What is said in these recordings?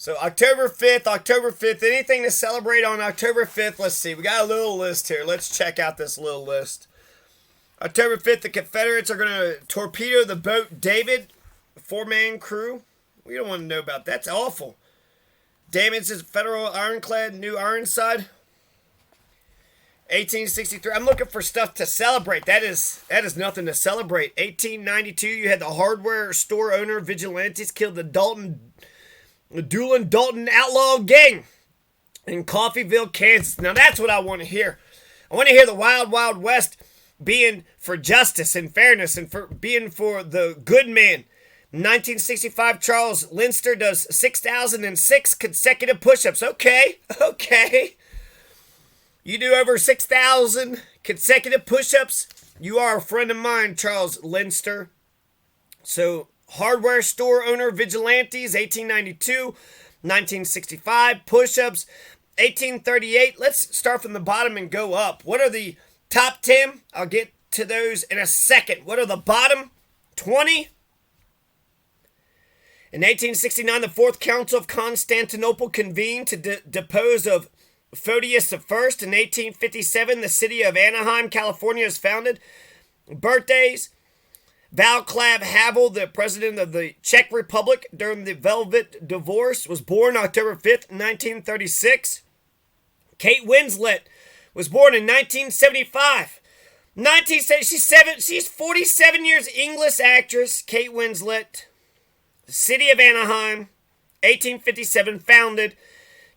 So October 5th, anything to celebrate on October 5th? Let's see. We got a little list here. Let's check out this little list. October 5th, the Confederates are going to torpedo the boat David, a 4-man crew. We don't want to know about that. That's awful. Damages Federal ironclad, New Ironside. 1863. I'm looking for stuff to celebrate. That is nothing to celebrate. 1892, you had the hardware store owner vigilantes killed the Doolin-Dalton outlaw gang in Coffeyville, Kansas. Now that's what I want to hear. I want to hear the Wild Wild West being for justice and fairness and for being for the good man. 1965, Charles Linster does 6,006 consecutive push-ups. Okay. You do over 6,000 consecutive push-ups, you are a friend of mine, Charles Linster. So, hardware store owner vigilantes, 1892, 1965, push-ups, 1838. Let's start from the bottom and go up. What are the top 10? I'll get to those in a second. What are the bottom 20? In 1869, the Fourth Council of Constantinople convened to depose of Photius I. In 1857, the city of Anaheim, California is founded. Birthdays: Václav Havel, the president of the Czech Republic during the Velvet Divorce, was born October 5th, 1936. Kate Winslet was born in 1975. She's 47 years, English actress, Kate Winslet. City of Anaheim, 1857, founded.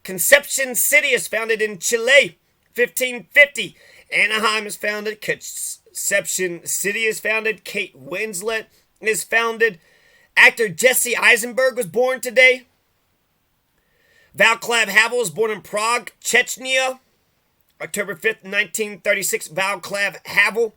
Conception City is founded in Chile, 1550. Anaheim is founded. Conception City is founded. Kate Winslet is founded. Actor Jesse Eisenberg was born today. Václav Havel was born in Prague, Chechnya, October 5th, 1936. Václav Havel.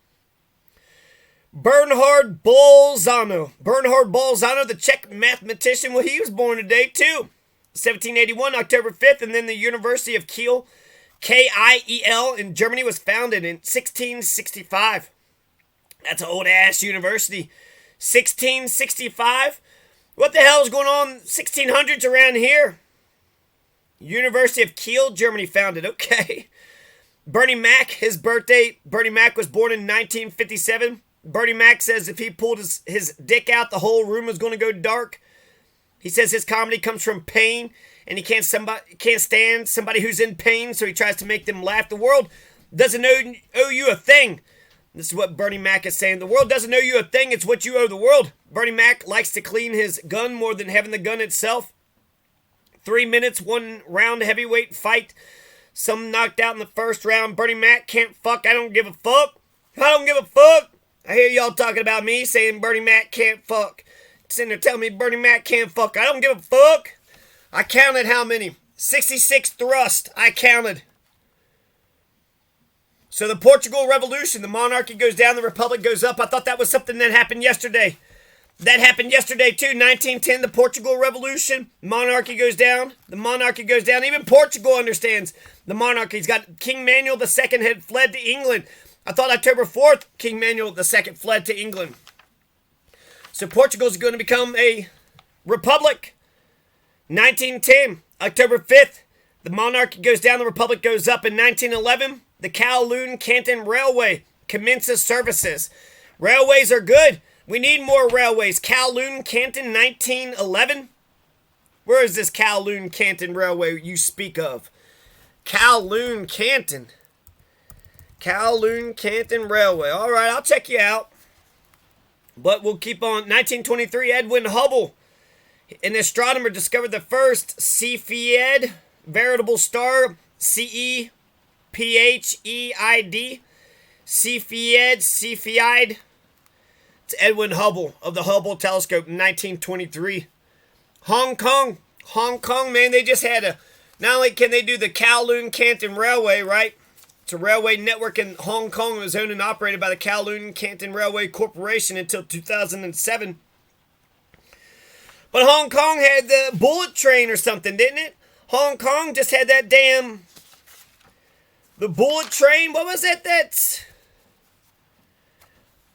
Bernhard Bolzano, the Czech mathematician, well, he was born today too. 1781, October 5th, and then the University of Kiel, Kiel, in Germany was founded in 1665. That's an old-ass university. 1665? What the hell is going on 1600s around here? University of Kiel, Germany founded. Okay. Bernie Mac, his birthday. Bernie Mac was born in 1957. Bernie Mac says if he pulled his dick out, the whole room was going to go dark. He says his comedy comes from pain, and he can't stand somebody who's in pain, so he tries to make them laugh. The world doesn't owe you a thing. This is what Bernie Mac is saying. The world doesn't owe you a thing. It's what you owe the world. Bernie Mac likes to clean his gun more than having the gun itself. 3 minutes, 1 round heavyweight fight. Some knocked out in the first round. Bernie Mac can't fuck. I don't give a fuck. I don't give a fuck. I hear y'all talking about me saying Bernie Mac can't fuck. Sitting there telling me Bernie Mac can't fuck. I don't give a fuck. I counted how many? 66 thrust. I counted. So the Portugal Revolution, the monarchy goes down, the republic goes up. I thought that was something that happened yesterday. That happened yesterday too. 1910, the Portugal Revolution. Monarchy goes down. The monarchy goes down. Even Portugal understands the monarchy's got King Manuel II had fled to England. I thought October 4th, King Manuel II fled to England. So Portugal's going to become a republic. 1910, October 5th, the monarchy goes down, the republic goes up. In 1911, the Killough-Canton Railway commences services. Railways are good. We need more railways. Killough-Canton, 1911. Where is this Killough-Canton Railway you speak of? Killough-Canton. Killough-Canton Railway. All right, I'll check you out. But we'll keep on. 1923, Edwin Hubble, an astronomer, discovered the first Cepheid veritable star, Cepheid, Cepheid. It's Edwin Hubble of the Hubble telescope in 1923. Hong Kong, man, they just had a, not only can they do the Killough-Canton Railway, right? It's a railway network in Hong Kong. It was owned and operated by the Killough-Canton Railway Corporation until 2007. But Hong Kong had the bullet train or something, didn't it? Hong Kong just had that damn, the bullet train. What was it that's,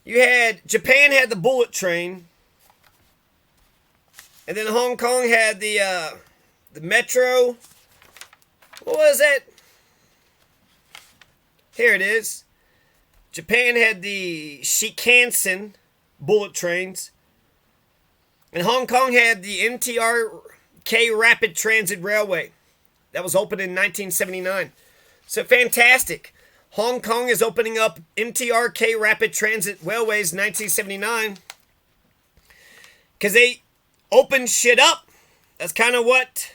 you had, Japan had the bullet train. And then Hong Kong had the the Metro. What was it? Here it is. Japan had the Shinkansen bullet trains. And Hong Kong had the MTRK Rapid Transit Railway. That was opened in 1979. So fantastic. Hong Kong is opening up MTRK Rapid Transit Railways in 1979. Because they opened shit up. That's kind of what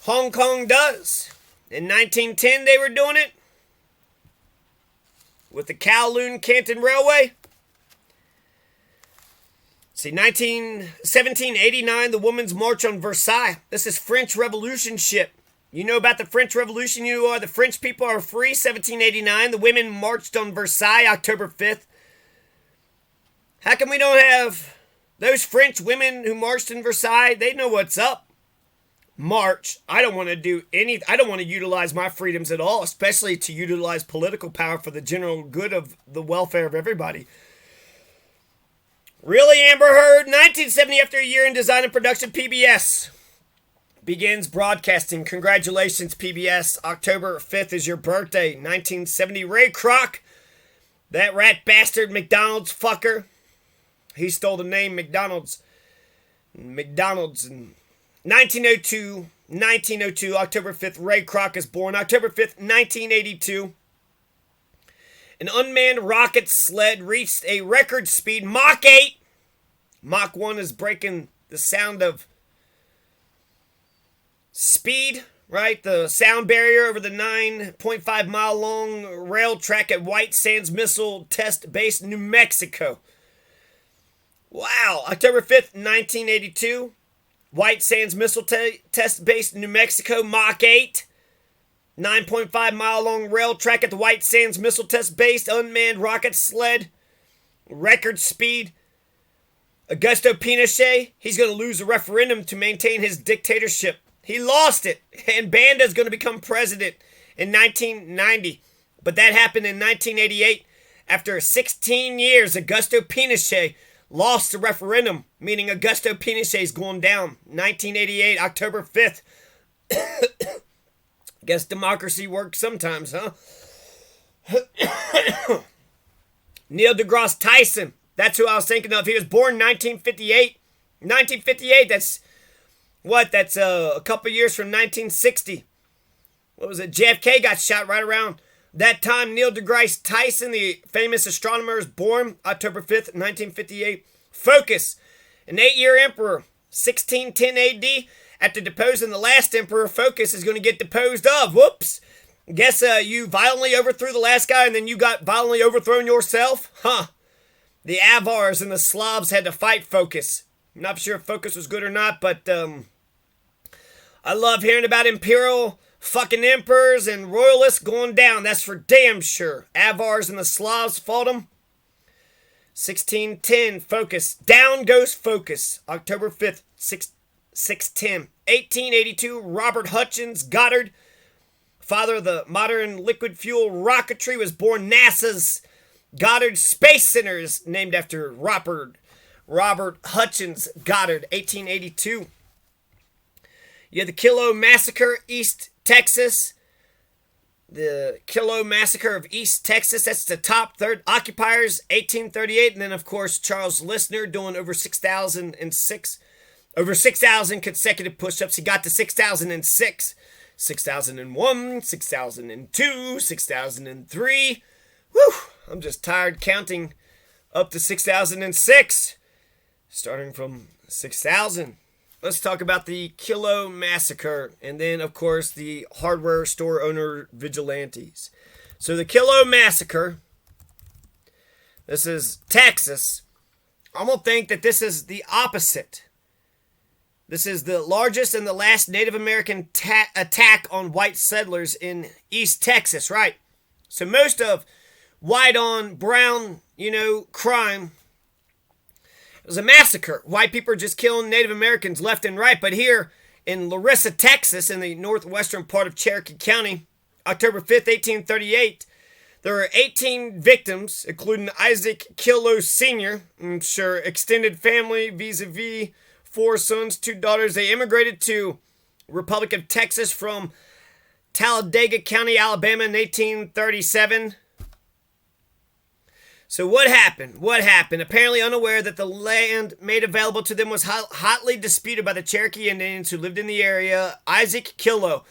Hong Kong does. In 1910 they were doing it. With the Kowloon-Canton Railway. See, 1789, the Women's March on Versailles. This is French Revolution shit. You know about the French Revolution? The French people are free. 1789, the women marched on Versailles, October 5th. How come we don't have those French women who marched in Versailles? They know what's up. March. I don't want to utilize my freedoms at all, especially to utilize political power for the general good of the welfare of everybody. Really, Amber Heard? 1970, after a year in design and production, PBS begins broadcasting. Congratulations, PBS. October 5th is your birthday. 1970, Ray Kroc, that rat bastard McDonald's fucker. He stole the name McDonald's. In 1902, October 5th, Ray Kroc is born. October 5th, 1982. An unmanned rocket sled reached a record speed, Mach 8. Mach 1 is breaking the sound of speed, right? The sound barrier over the 9.5 mile long rail track at White Sands Missile Test Base, New Mexico. Wow. October 5th, 1982. White Sands Missile Test Base, New Mexico, Mach 8. 9.5 mile long rail track at the White Sands Missile Test Base, unmanned rocket sled, record speed. Augusto Pinochet, he's going to lose a referendum to maintain his dictatorship. He lost it, and Banda's going to become president in 1990. But that happened in 1988. After 16 years, Augusto Pinochet lost the referendum, meaning Augusto Pinochet's going down. 1988, October 5th. Guess democracy works sometimes, huh? Neil deGrasse Tyson. That's who I was thinking of. He was born in 1958. 1958, that's what? That's a couple years from 1960. What was it? JFK got shot right around that time. Neil deGrasse Tyson, the famous astronomer, is born October 5th, 1958. Focus, an 8-year emperor, 1610 AD. After deposing the last emperor, Focus is going to get deposed of. Whoops. Guess you violently overthrew the last guy and then you got violently overthrown yourself? Huh. The Avars and the Slavs had to fight Focus. I'm not sure if Focus was good or not, but I love hearing about imperial fucking emperors and royalists going down. That's for damn sure. Avars and the Slavs fought them. 1610, Focus. Down goes Focus. October 5th, 610. 1882, Robert Hutchins Goddard, father of the modern liquid fuel rocketry, was born. NASA's Goddard Space Center is named after Robert Hutchins Goddard, 1882. You had the Killough Massacre, East Texas. The Killough Massacre of East Texas, that's the top third. Occupiers, 1838. And then, of course, Charles Lister doing over 6,000 consecutive push-ups. He got to 6,006. 6,001, 6,002, 6,003. Whew, I'm just tired counting up to 6,006. Starting from 6,000. Let's talk about the Killough Massacre, and then, of course, the hardware store owner vigilantes. So the Killough Massacre, this is Texas. I'm going to think that this is the opposite. This is the largest and the last Native American attack on white settlers in East Texas, right? So most of white on brown, crime, it was a massacre. White people are just killing Native Americans left and right. But here in Larissa, Texas, in the northwestern part of Cherokee County, October 5th, 1838, there were 18 victims, including Isaac Killough Sr., I'm sure extended family vis-a-vis 4 sons, 2 daughters. They immigrated to Republic of Texas from Talladega County, Alabama in 1837. So what happened? Apparently unaware that the land made available to them was hotly disputed by the Cherokee Indians who lived in the area. Isaac Killough.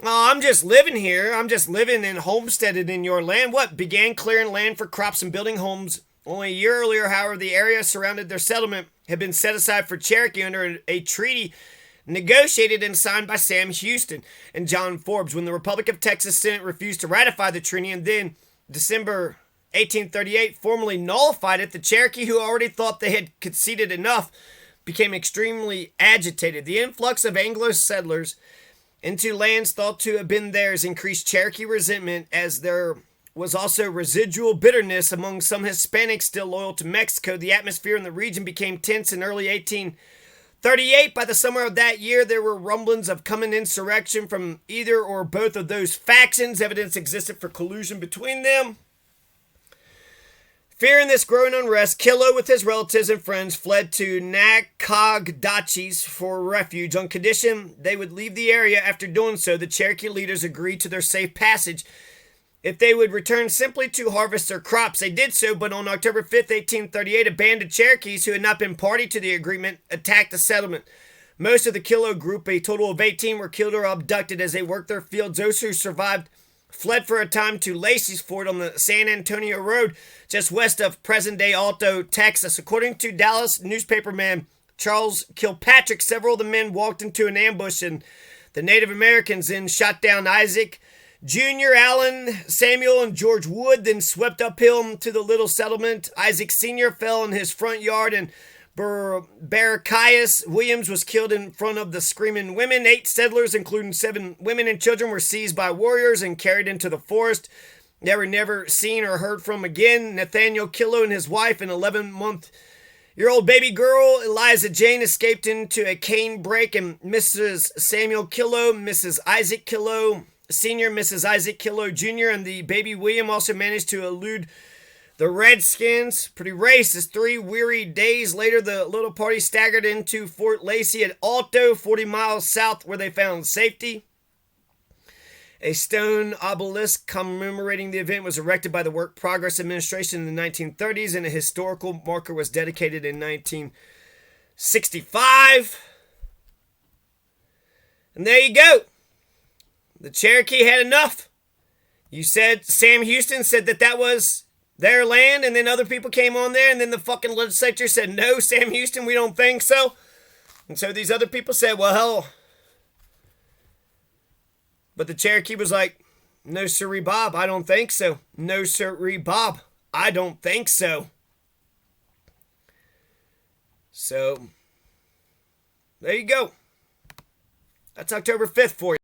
Oh, I'm just living here. I'm just living and homesteaded in your land. What? Began clearing land for crops and building homes. Only a year earlier, however, the area surrounding their settlement had been set aside for Cherokee under a treaty negotiated and signed by Sam Houston and John Forbes. When the Republic of Texas Senate refused to ratify the treaty and then December 1838 formally nullified it, the Cherokee, who already thought they had conceded enough, became extremely agitated. The influx of Anglo settlers into lands thought to have been theirs increased Cherokee resentment, as there was also residual bitterness among some Hispanics still loyal to Mexico. The atmosphere in the region became tense in early 1838. By the summer of that year, there were rumblings of coming insurrection from either or both of those factions. Evidence existed for collusion between them. Fearing this growing unrest, Killough with his relatives and friends fled to Nacogdoches for refuge. On condition they would leave the area. After doing so, the Cherokee leaders agreed to their safe passage if they would return simply to harvest their crops. They did so, but on October 5th, 1838, a band of Cherokees who had not been party to the agreement attacked the settlement. Most of the Killough group, a total of 18, were killed or abducted as they worked their fields. Those who survived fled for a time to Lacey's Fort on the San Antonio Road, just west of present-day Alto, Texas. According to Dallas newspaperman Charles Kilpatrick, several of the men walked into an ambush, and the Native Americans then shot down Isaac Jr., Allen, Samuel, and George Wood, then swept uphill to the little settlement. Isaac Sr. fell in his front yard, and Barachias Williams was killed in front of the screaming women. 8 settlers, including 7 women and children, were seized by warriors and carried into the forest. They were never seen or heard from again. Nathaniel Killough and his wife, an 11-month-old baby girl, Eliza Jane, escaped into a cane brake, and Mrs. Samuel Killough, Mrs. Isaac Killough Sr., Mrs. Isaac Killough Jr., and the baby William also managed to elude the Redskins. Pretty racist. 3 weary days later, the little party staggered into Fort Lacey at Alto, 40 miles south, where they found safety. A stone obelisk commemorating the event was erected by the Work Progress Administration in the 1930s, and a historical marker was dedicated in 1965. And there you go. The Cherokee had enough. You said, Sam Houston said that was their land, and then other people came on there, and then the fucking legislature said, no, Sam Houston, we don't think so. And so these other people said, well, hell. But the Cherokee was like, no, sirree, Bob, I don't think so. No, sirree, Bob, I don't think so. So, there you go. That's October 5th for you.